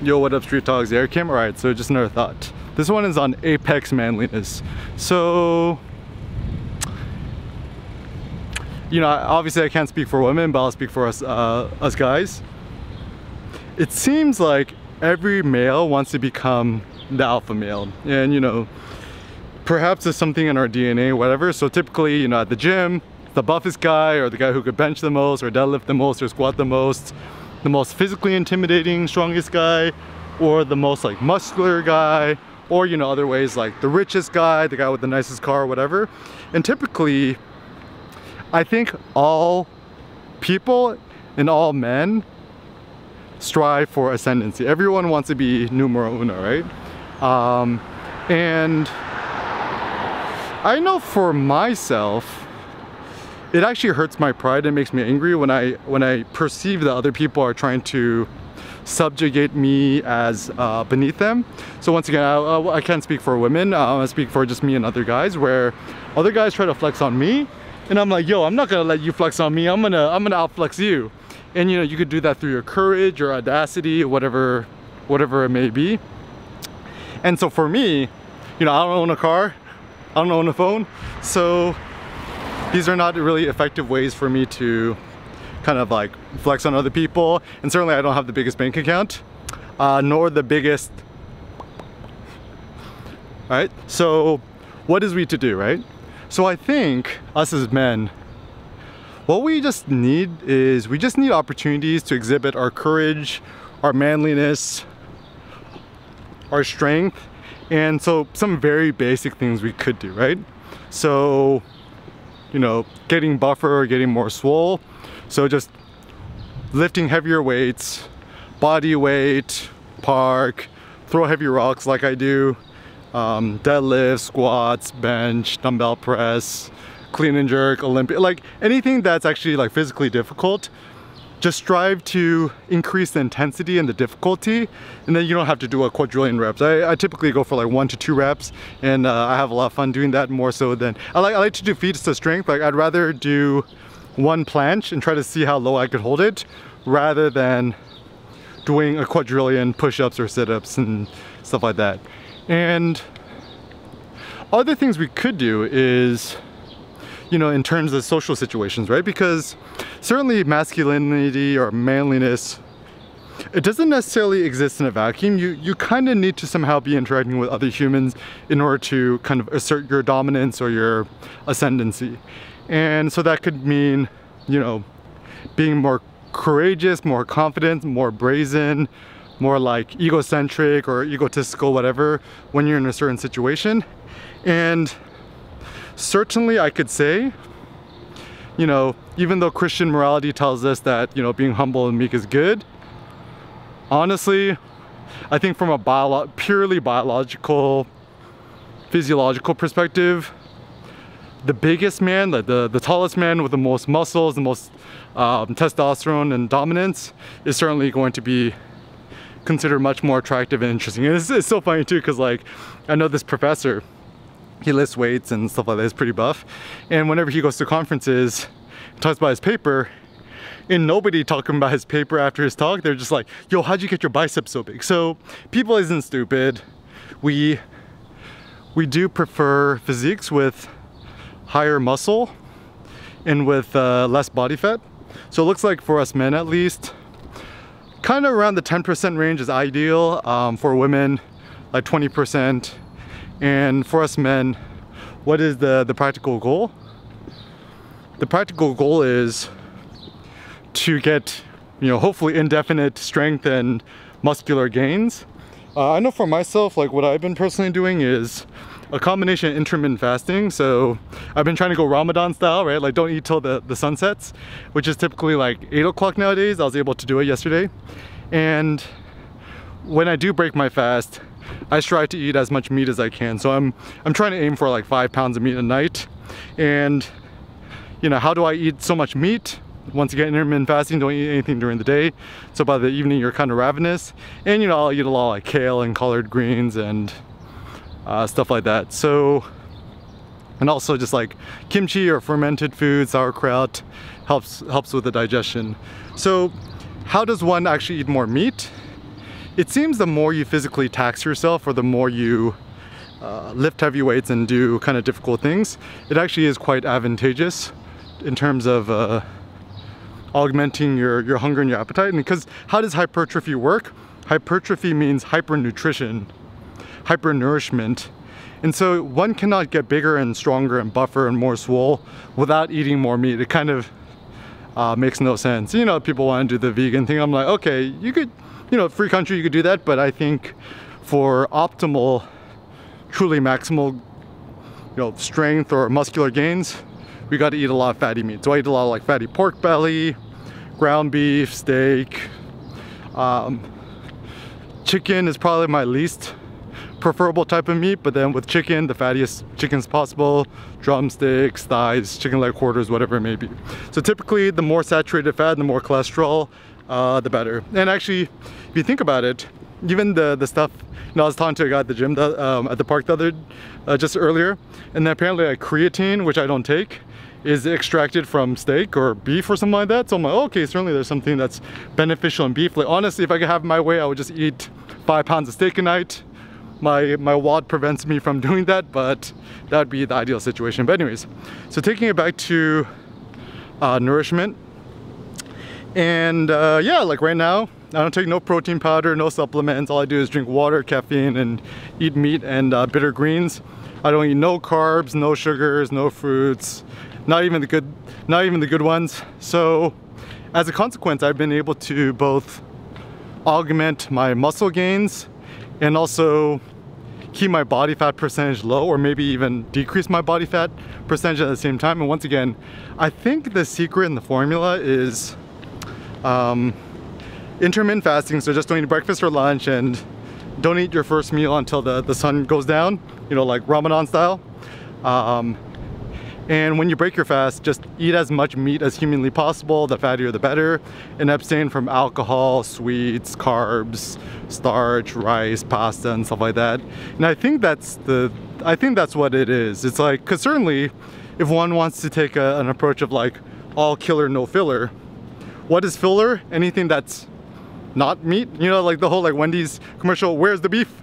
Yo, what up, Street Talks, Air Kim? Alright, so just another thought. This one is on apex manliness. So, you know, obviously I can't speak for women, but I'll speak for us guys. It seems like every male wants to become the alpha male, and you know, perhaps there's something in our DNA, whatever. So typically, you know, at the gym, the buffest guy, or the guy who could bench the most, or deadlift the most, or squat the most physically intimidating, strongest guy, or the most like muscular guy, or you know, other ways like the richest guy, the guy with the nicest car, whatever. And typically, I think all people and all men strive for ascendancy. Everyone wants to be numero uno, right? And I know for myself, it actually hurts my pride and makes me angry when I perceive that other people are trying to subjugate me as beneath them. So once again, I can't speak for women, I speak for just me and other guys, where other guys try to flex on me, and I'm like, yo, I'm not gonna let you flex on me, I'm gonna outflex you. And you know, you could do that through your courage or audacity, whatever it may be. And so for me, you know, I don't own a car, I don't own a phone, so these are not really effective ways for me to kind of like flex on other people. And certainly I don't have the biggest bank account, nor the biggest. Right? So what is we to do, right? So I think us as men, what we just need is, we just need opportunities to exhibit our courage, our manliness, our strength. And so some very basic things we could do, right? So, you know, getting buffer, getting more swole. So just lifting heavier weights, body weight, park, throw heavy rocks like I do, deadlift, squats, bench, dumbbell press, clean and jerk, Olympic, like anything that's actually like physically difficult. Just strive to increase the intensity and the difficulty, and then you don't have to do a quadrillion reps. I typically go for like 1 to 2 reps, and I have a lot of fun doing that, more so than I like to do feats to strength. Like I'd rather do one planche and try to see how low I could hold it, rather than doing a quadrillion push-ups or sit-ups and stuff like that. And other things we could do is, you know, in terms of social situations, right? Because certainly masculinity or manliness, it doesn't necessarily exist in a vacuum. You kind of need to somehow be interacting with other humans in order to kind of assert your dominance or your ascendancy. And so that could mean, you know, being more courageous, more confident, more brazen, more like egocentric or egotistical, whatever, when you're in a certain situation. And certainly I could say, you know, even though Christian morality tells us that, you know, being humble and meek is good, honestly, I think from a purely biological, physiological perspective, the biggest man, the tallest man with the most muscles, the most testosterone and dominance is certainly going to be considered much more attractive and interesting. And it's so funny too, because like, I know this professor, he lifts weights and stuff like that, he's pretty buff, and whenever he goes to conferences, he talks about his paper, and nobody talking about his paper after his talk. They're just like, yo, how'd you get your biceps so big? So people isn't stupid. We do prefer physiques with higher muscle and with less body fat. So it looks like for us men at least, kind of around the 10% range is ideal. For women, like 20%. And for us men, what is the practical goal? The practical goal is to get, you know, hopefully indefinite strength and muscular gains. I know for myself, like what I've been personally doing is a combination of intermittent fasting. So I've been trying to go Ramadan style, right? Like don't eat till the sun sets, which is typically like 8 o'clock nowadays. I was able to do it yesterday. And when I do break my fast, I strive to eat as much meat as I can. So I'm trying to aim for like 5 pounds of meat a night. And you know, how do I eat so much meat? Once again, intermittent fasting, don't eat anything during the day. So by the evening, you're kind of ravenous. And you know, I'll eat a lot like kale and collard greens and stuff like that. So, and also just like kimchi or fermented food, sauerkraut, helps with the digestion. So how does one actually eat more meat? it seems the more you physically tax yourself, or the more you lift heavy weights and do kind of difficult things, it actually is quite advantageous in terms of augmenting your hunger and your appetite. And because how does hypertrophy work? Hypertrophy means hypernutrition, hypernourishment. And so one cannot get bigger and stronger and buffer and more swole without eating more meat. It kind of makes no sense. You know, people want to do the vegan thing. I'm like, okay, you could, you know, free country, you could do that. But I think for optimal, truly maximal, you know, strength or muscular gains, we got to eat a lot of fatty meat. So I eat a lot of like fatty pork belly, ground beef, steak. Chicken is probably my least preferable type of meat, but then with chicken, the fattiest chickens possible, drumsticks, thighs, chicken leg quarters, whatever it may be. So typically the more saturated fat, the more cholesterol, the better. And actually, if you think about it, even the stuff, you know, I was talking to a guy at the gym at the park just earlier, and then apparently like creatine, which I don't take, is extracted from steak or beef or something like that. So I'm like, okay, certainly there's something that's beneficial in beef. Like honestly, if I could have my way, I would just eat 5 pounds of steak a night. My WOD prevents me from doing that, but that would be the ideal situation. But anyways, so taking it back to nourishment, and yeah, like right now, I don't take no protein powder, no supplements. All I do is drink water, caffeine, and eat meat and bitter greens. I don't eat no carbs, no sugars, no fruits, not even the good ones. So as a consequence, I've been able to both augment my muscle gains and also keep my body fat percentage low, or maybe even decrease my body fat percentage at the same time. And once again, I think the secret in the formula is intermittent fasting. So just don't eat breakfast or lunch, and don't eat your first meal until the sun goes down, you know, like Ramadan style. And when you break your fast, just eat as much meat as humanly possible, the fattier the better, and abstain from alcohol, sweets, carbs, starch, rice, pasta, and stuff like that. And I think that's what it is. It's like, because certainly if one wants to take an approach of like all killer, no filler, what is filler? Anything that's not meat, you know, like the whole like Wendy's commercial, where's the beef,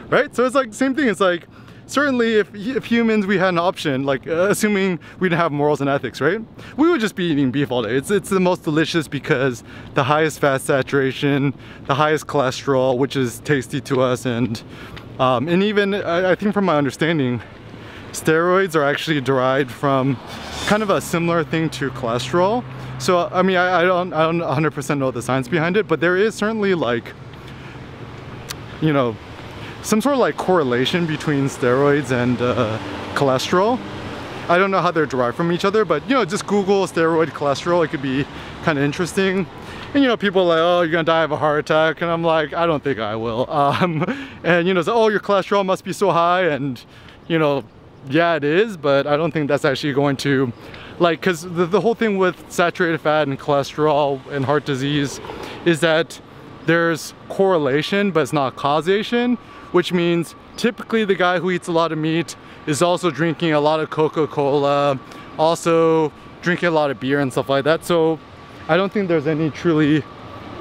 right? So it's like same thing. It's like, certainly if humans, we had an option, like assuming we didn't have morals and ethics, right? We would just be eating beef all day. It's the most delicious because the highest fat saturation, the highest cholesterol, which is tasty to us. And even, I think from my understanding, steroids are actually derived from kind of a similar thing to cholesterol. So, I mean, I don't 100% know the science behind it, but there is certainly like, you know, some sort of like correlation between steroids and cholesterol. I don't know how they're derived from each other, but you know, just Google steroid cholesterol. It could be kind of interesting. And you know, people are like, oh, you're gonna die of a heart attack, and I'm like, I don't think I will. And you know, so, oh, your cholesterol must be so high, and you know, yeah, it is, but I don't think that's actually going to, like, because the whole thing with saturated fat and cholesterol and heart disease is that there's correlation, but it's not causation. Which means typically the guy who eats a lot of meat is also drinking a lot of Coca-Cola, also drinking a lot of beer and stuff like that. So I don't think there's any truly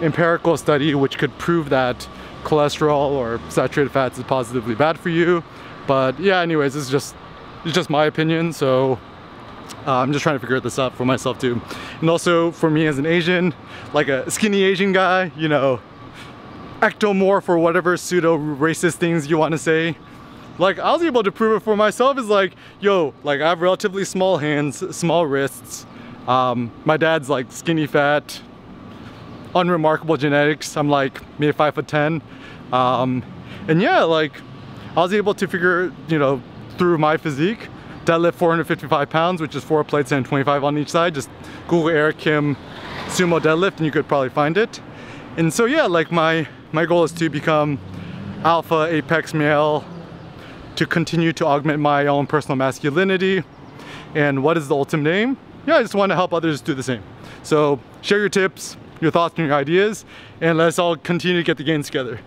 empirical study which could prove that cholesterol or saturated fats is positively bad for you. But yeah, anyways, it's just my opinion. So I'm just trying to figure this out for myself too. And also for me as an Asian, like a skinny Asian guy, you know, ectomorph or whatever pseudo racist things you want to say, like I was able to prove it for myself. Is like, yo, like I have relatively small hands, small wrists, my dad's like skinny fat, unremarkable genetics. I'm like maybe 5'10", and yeah, like I was able to figure, you know, through my physique, deadlift 455 pounds, which is 4 plates and 25 on each side. Just Google Eric Kim sumo deadlift and you could probably find it. And so yeah, like my goal is to become alpha apex male, to continue to augment my own personal masculinity. And what is the ultimate aim? Yeah, I just want to help others do the same. So share your tips, your thoughts, and your ideas, and let's all continue to get the gains together.